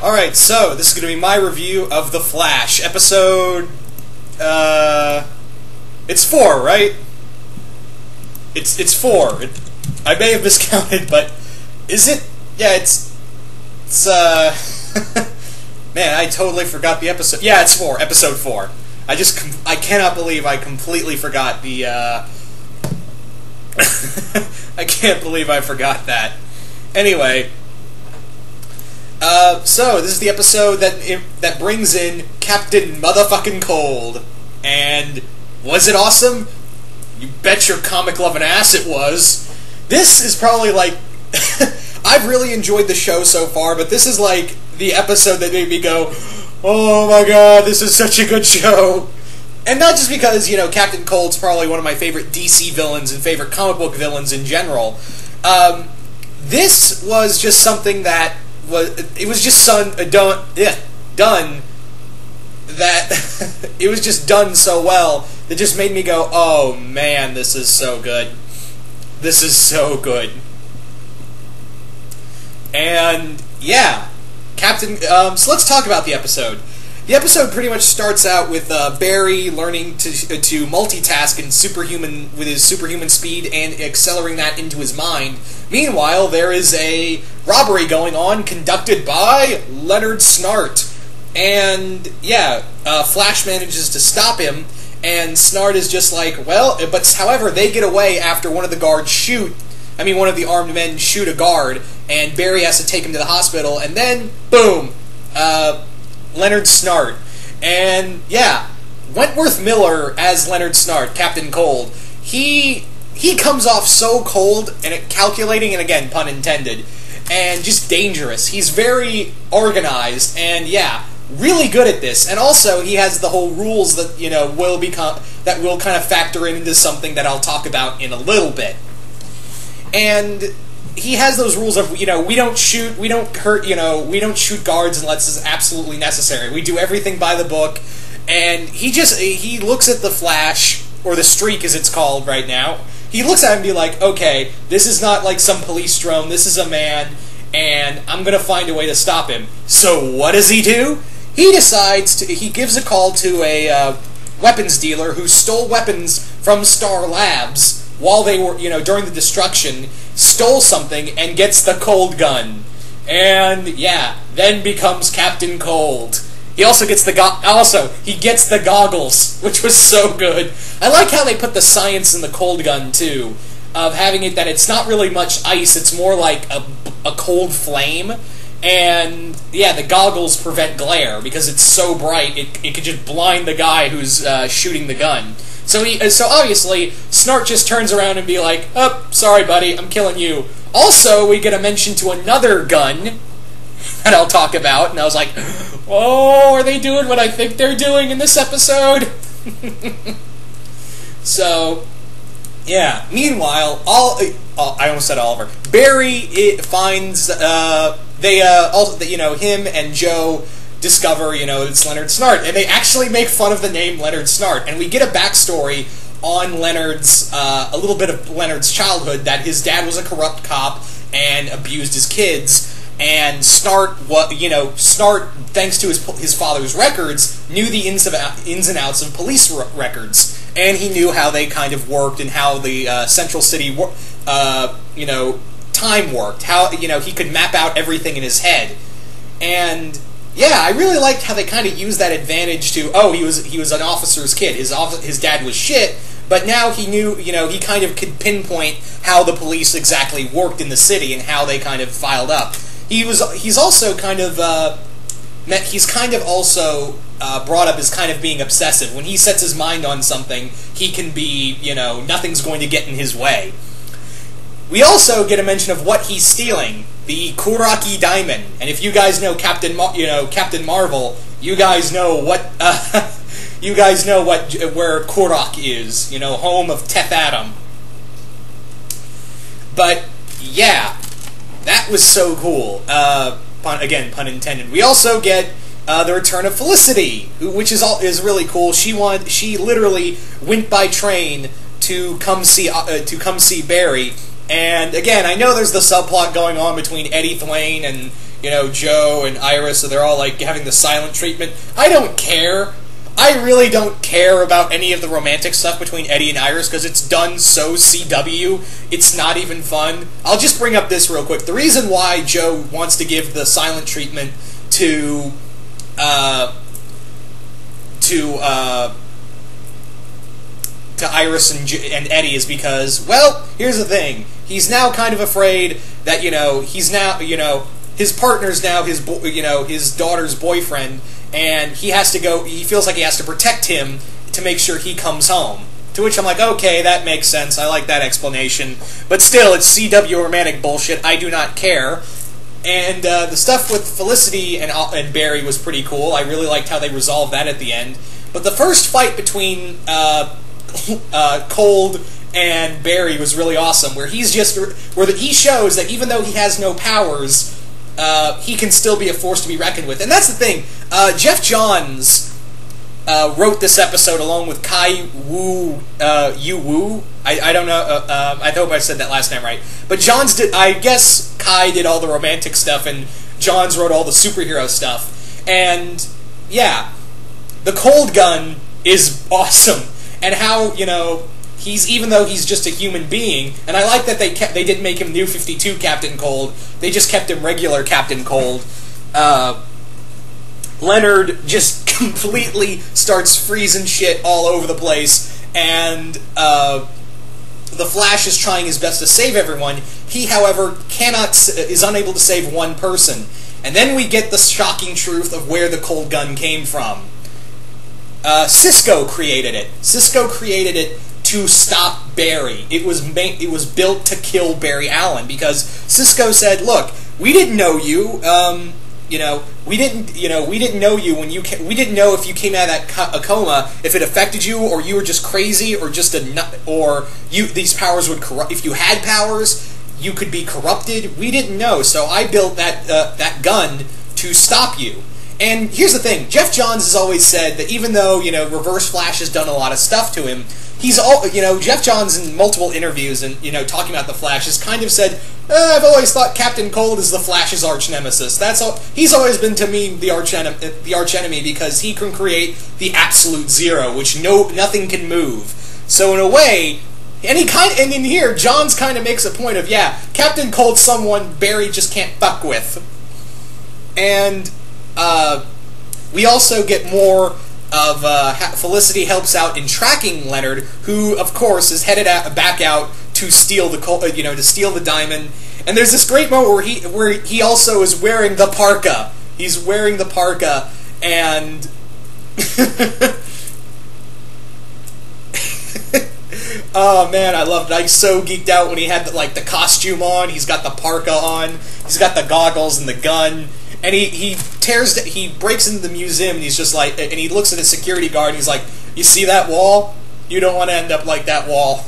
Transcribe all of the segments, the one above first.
Alright, so this is going to be my review of The Flash, episode... it's 4, right? It's 4. I may have miscounted, but is it? Yeah, it's man, I totally forgot the episode. Yeah, it's 4, episode 4. I cannot believe I completely forgot the, I can't believe I forgot that. Anyway... so this is the episode that brings in Captain Motherfucking Cold, and was it awesome? You bet your comic loving ass it was. This is probably like I've really enjoyed the show so far, but this is like the episode that made me go, "Oh my god, this is such a good show." And not just because, you know, Captain Cold's probably one of my favorite DC villains and favorite comic book villains in general. This was just something that it was just done that it was just done so well that just made me go, oh man, this is so good. This is so good. And yeah, so let's talk about the episode. The episode pretty much starts out with Barry learning to multitask with his superhuman speed and accelerating that into his mind. Meanwhile, there is a robbery going on conducted by Leonard Snart. And yeah, Flash manages to stop him, and Snart is just like, well, but however, they get away after one of the armed men shoot a guard, and Barry has to take him to the hospital, and then, boom, Leonard Snart. And yeah, Wentworth Miller as Leonard Snart, Captain Cold, he comes off so cold and calculating, and again, pun intended, and just dangerous. He's very organized, and yeah, really good at this. And also, he has the whole rules that, you know, will kind of factor into something that I'll talk about in a little bit. And he has those rules of, you know, we don't shoot guards unless it's absolutely necessary. We do everything by the book. And he looks at the Flash, or the Streak as it's called right now. He looks at him and be like, okay, this is not like some police drone, this is a man, and I'm gonna find a way to stop him. So what does he do? He gives a call to a weapons dealer who stole weapons from Star Labs while they were, you know, during the destruction, stole something, and gets the cold gun. And yeah, then becomes Captain Cold. He also gets the goggles, which was so good. I like how they put the science in the cold gun too, of having it that it's not really much ice, it's more like a cold flame. And yeah, the goggles prevent glare because it's so bright it could just blind the guy who's shooting the gun. So obviously Snart just turns around and be like, "Oh, sorry, buddy, I'm killing you." Also, we get a mention to another gun that I'll talk about, and I was like, "Oh, are they doing what I think they're doing in this episode?" So, yeah. Meanwhile, I almost said Oliver. Barry finds him and Joe discover, you know, it's Leonard Snart, and they actually make fun of the name Leonard Snart, and we get a backstory on Leonard's, a little bit of Leonard's childhood, that his dad was a corrupt cop and abused his kids. And Snart, thanks to his father's records, knew the ins and outs of police records, and he knew how they kind of worked and how the Central City, time worked. How, you know, he could map out everything in his head, and yeah, I really liked how they kind of used that advantage to, oh, he was an officer's kid. His dad was shit, but now he knew, you know, he kind of could pinpoint how the police exactly worked in the city and how they kind of filed up. He's also kind of brought up as kind of being obsessive. When he sets his mind on something, he can be, you know, nothing's going to get in his way. We also get a mention of what he's stealing, the Kuraki Diamond. And if you guys know Captain Marvel, you guys know what where Kurak is, you know, home of Teth Adam. But yeah, that was so cool. Again, pun intended. We also get the return of Felicity, which is really cool. She literally went by train to come see Barry. And again, I know there's the subplot going on between Eddie Thwain and Joe and Iris, so they're all like having the silent treatment. I don't care. I really don't care about any of the romantic stuff between Eddie and Iris because it's done so CW. It's not even fun. I'll just bring up this real quick. The reason why Joe wants to give the silent treatment to Iris and Eddie is because, well, here's the thing. He's now kind of afraid that, he's now, his partner's now his daughter's boyfriend, and he feels like he has to protect him to make sure he comes home. To which I'm like, okay, that makes sense. I like that explanation. But still, it's CW romantic bullshit. I do not care. And the stuff with Felicity and Barry was pretty cool. I really liked how they resolved that at the end. But the first fight between Cold and Barry was really awesome, where he shows that even though he has no powers, he can still be a force to be reckoned with. And that's the thing. Jeff Johns wrote this episode along with Kai Wu Yu. I don't know. I hope I said that last name right. But Johns did. I guess Kai did all the romantic stuff, and Johns wrote all the superhero stuff. And yeah, the Cold Gun is awesome. And how, even though he's just a human being, and I like that they didn't make him New 52 Captain Cold, they just kept him regular Captain Cold. Leonard just completely starts freezing shit all over the place, and the Flash is trying his best to save everyone. He, however, is unable to save one person. And then we get the shocking truth of where the Cold Gun came from. Cisco created it. Cisco created it to stop Barry. It was built to kill Barry Allen because Cisco said, "Look, we didn't know you. We didn't know you when we didn't know if you came out of that coma, if it affected you, or you were just crazy, or just these powers would corrupt. If you had powers, you could be corrupted. We didn't know, so I built that gun to stop you." And here's the thing, Jeff Johns has always said that even though, Reverse Flash has done a lot of stuff to him, Jeff Johns in multiple interviews and, talking about the Flash has kind of said, I've always thought Captain Cold is the Flash's arch nemesis. That's all. He's always been to me the arch enemy because he can create the absolute zero, which nothing can move. So in a way, and in here, Johns kind of makes a point of, yeah, Captain Cold's someone Barry just can't fuck with. And we also get more of Felicity helps out in tracking Leonard, who of course is headed back out to steal the diamond. And there's this great moment where he also is wearing the parka. He's wearing the parka, and oh man, I loved it. I was so geeked out when he had the costume on. He's got the parka on. He's got the goggles and the gun. And he breaks into the museum, and he's just like, and he looks at the security guard, and he's like, "You see that wall? You don't want to end up like that wall."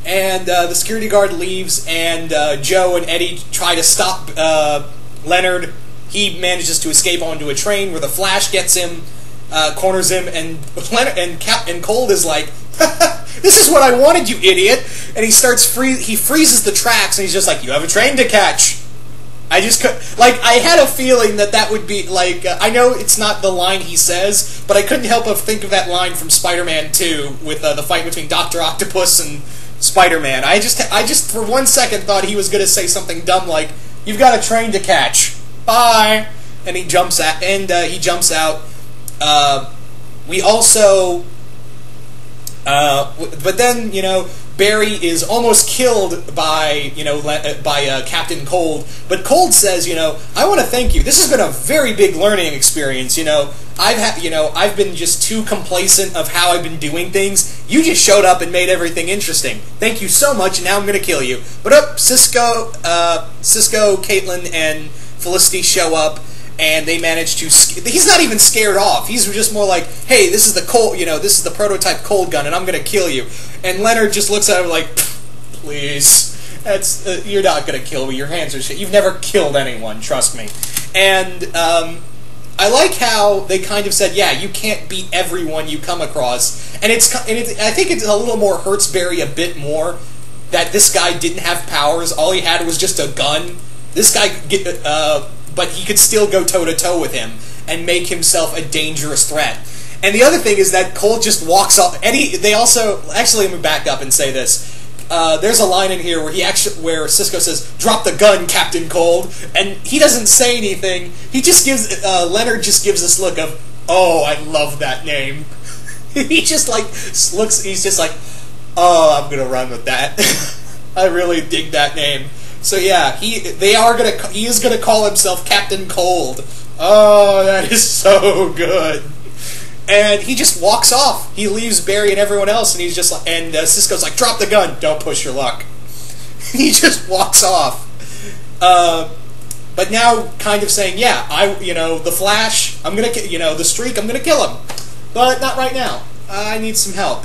And the security guard leaves, and Joe and Eddie try to stop Leonard. He manages to escape onto a train where the Flash gets him, corners him, and Cold is like, "This is what I wanted, you idiot!" And he freezes the tracks, and he's just like, "You have a train to catch." I just I had a feeling that would be, I know it's not the line he says, but I couldn't help but think of that line from Spider-Man 2 with the fight between Dr. Octopus and Spider-Man. I just for 1 second thought he was going to say something dumb like, "You've got a train to catch. Bye." And he jumps out. We also, but then, Barry is almost killed by Captain Cold, but Cold says, "I want to thank you. This has been a very big learning experience. I've been just too complacent of how I've been doing things. You just showed up and made everything interesting. Thank you so much. And now I'm going to kill you." But Cisco, Caitlin, and Felicity show up. And they manage to. He's not even scared off. He's just more like, "Hey, this is the this is the prototype Cold Gun, and I'm gonna kill you." And Leonard just looks at him like, "Please, you're not gonna kill me. Your hands are shit. You've never killed anyone. Trust me." And I like how they kind of said, "Yeah, you can't beat everyone you come across." And I think it a little more hurts Barry a bit more that this guy didn't have powers. All he had was just a gun. This guy, but he could still go toe-to-toe with him and make himself a dangerous threat. And the other thing is that Cold just walks off. And they also, actually, let me back up and say this. There's a line in here where Cisco says, "Drop the gun, Captain Cold," and he doesn't say anything. He just gives Leonard just gives this look of, "Oh, I love that name." He just like looks. He's just like, "Oh, I'm gonna run with that." I really dig that name. So yeah, he is gonna call himself Captain Cold. Oh, that is so good. And he just walks off. He leaves Barry and everyone else, and he's just like, and Cisco's like, "Drop the gun, don't push your luck." He just walks off. But now, kind of saying, "Yeah, the Flash, I'm gonna, the Streak, I'm gonna kill him, but not right now. I need some help."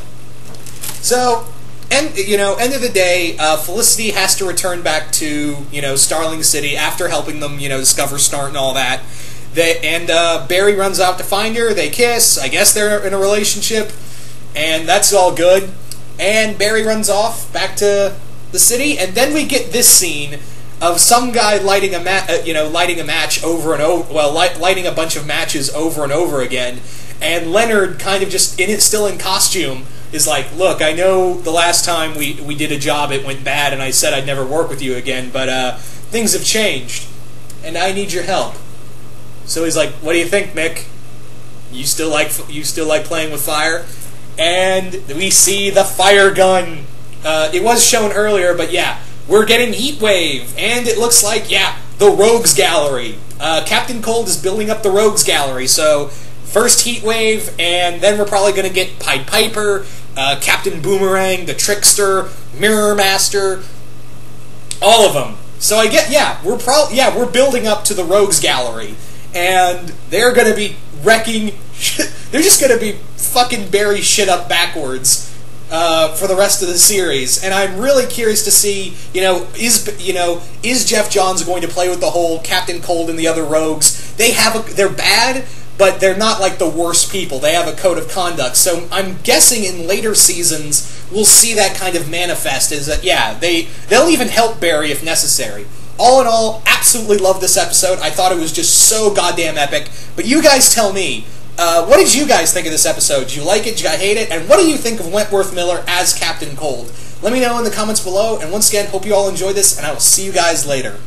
So, end of the day, Felicity has to return back to Starling City after helping them, discover Snart and all that. Barry runs out to find her. They kiss. I guess they're in a relationship, and that's all good. And Barry runs off back to the city, and then we get this scene of some guy lighting a match over and over. Well, lighting a bunch of matches over and over again. And Leonard, kind of just still in costume, is like, "Look, I know the last time we did a job, it went bad, and I said I'd never work with you again, but things have changed, and I need your help." So he's like, "What do you think, Mick? You still like playing with fire?" And we see the fire gun. It was shown earlier, but yeah, we're getting Heatwave, and it looks like, the Rogues Gallery. Captain Cold is building up the Rogues Gallery, so first Heatwave, and then we're probably going to get Pied Piper, Captain Boomerang, the Trickster, Mirror Master, all of them. So I get, we're building up to the Rogues Gallery. And they're going to be wrecking... they're just going to be fucking Barry shit up backwards for the rest of the series. And I'm really curious to see, is Jeff Johns going to play with the whole Captain Cold and the other rogues? They're bad, but they're not like the worst people. They have a code of conduct. So I'm guessing in later seasons we'll see that kind of manifest. Is that, they'll even help Barry if necessary. All in all, absolutely love this episode. I thought it was just so goddamn epic. But you guys tell me, what did you guys think of this episode? Did you like it? Did you hate it? And what do you think of Wentworth Miller as Captain Cold? Let me know in the comments below. And once again, hope you all enjoyed this, and I will see you guys later.